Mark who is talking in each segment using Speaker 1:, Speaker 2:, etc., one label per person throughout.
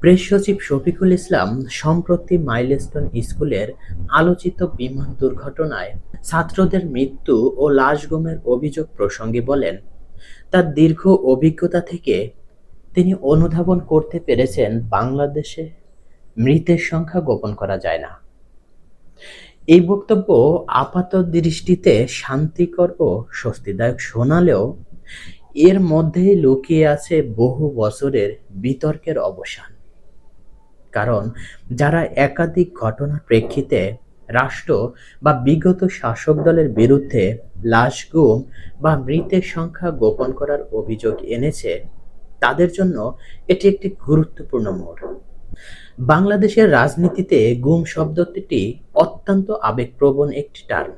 Speaker 1: Press সচিব শফিকুল ইসলাম সম্প্রতি milestone স্কুলের আলোচিত বিমান দুর্ঘটনায় ছাত্রদের মৃত্যু ও লাশ গুমের অভিযোগ প্রসঙ্গে বলেন, তার দীর্ঘ অভিজ্ঞতা থেকে তিনি অনুধাবন করতে পেরেছেন বাংলাদেশে মৃতের সংখ্যা গোপন করা যায় না। এই বক্তব্য আপাতদৃষ্টিতে শান্তিকর ও স্বস্তিদায়ক শোনালেও এর মধ্যেই লুকিয়ে আছে বহু বছরের বিতর্কের অবসান। কারণ যারা একাধিক ঘটনার প্রেক্ষিতে রাষ্ট্র বা বিগত শাসক দলের বিরুদ্ধে লাশ গুম বা মৃতের সংখ্যা গোপন করার অভিযোগ এনেছে, তাদের জন্য এটি একটি গুরুত্বপূর্ণ মোড়। বাংলাদেশের রাজনীতিতে গুম শব্দটি অত্যন্ত আবেগপ্রবণ একটি টার্ম।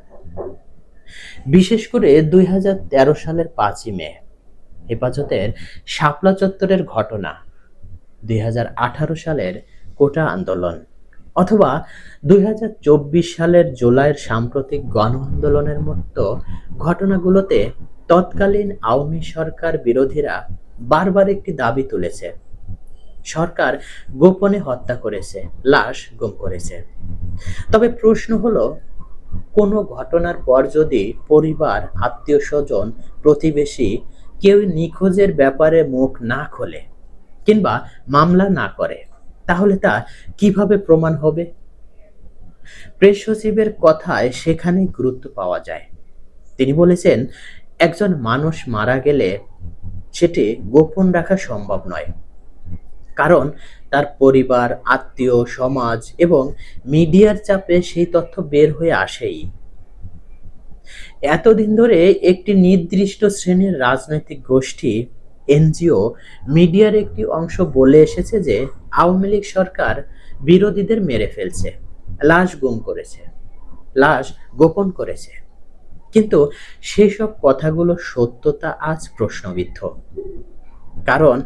Speaker 1: বিশেষ করে ২০১৩ সালের ৫ই মে হেফাজতের শাপলা চত্বরের ঘটনা, ২০১৮ সালের কোটা আন্দোলন অথবা ২০২৪ সালের জুলাইয়ের সাম্প্রতিক গণ আন্দোলনের মতো ঘটনাগুলোতে তৎকালীন আওয়ামী সরকার বিরোধীরা বারবার একটি দাবি তুলেছে: সরকার গোপনে হত্যা করেছে, লাশ গুম করেছে। তবে প্রশ্ন হলো, কোনো ঘটনার পর যদি পরিবার, আত্মীয়-স্বজন, প্রতিবেশী কেউ নিখোঁজের ব্যাপারে মুখ না খোলে কিংবা মামলা না করে, তাহলে তা কিভাবে প্রমাণ হবে? প্রেস সচিবের কথায় সেখানেই গুরুত্ব পাওয়া যায়। তিনি বলেছেন, একজন মানুষ মারা গেলে সেটি গোপন রাখা সম্ভব নয়, কারণ তার পরিবার, আত্মীয়, সমাজ এবং মিডিয়ার চাপে সেই তথ্য বের হয়ে আসেই। এতদিন ধরে একটি নির্দিষ্ট শ্রেণীর রাজনৈতিক গোষ্ঠী, এনজিও, মিডিয়ার একটি অংশ বলে এসেছে যে আওয়ামী লীগ সরকার বিরোধীদের মেরে ফেলছে, লাশ গুম করেছে, লাশ গোপন করেছে। কিন্তু সেসব কথাগুলোর সত্যতা আজ প্রশ্নবিদ্ধ। কারণ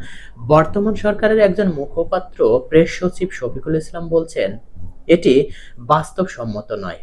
Speaker 1: বর্তমান সরকারের একজন মুখপাত্র প্রেস সচিব শফিকুল ইসলাম বলছেন, এটি বাস্তবসম্মত নয়।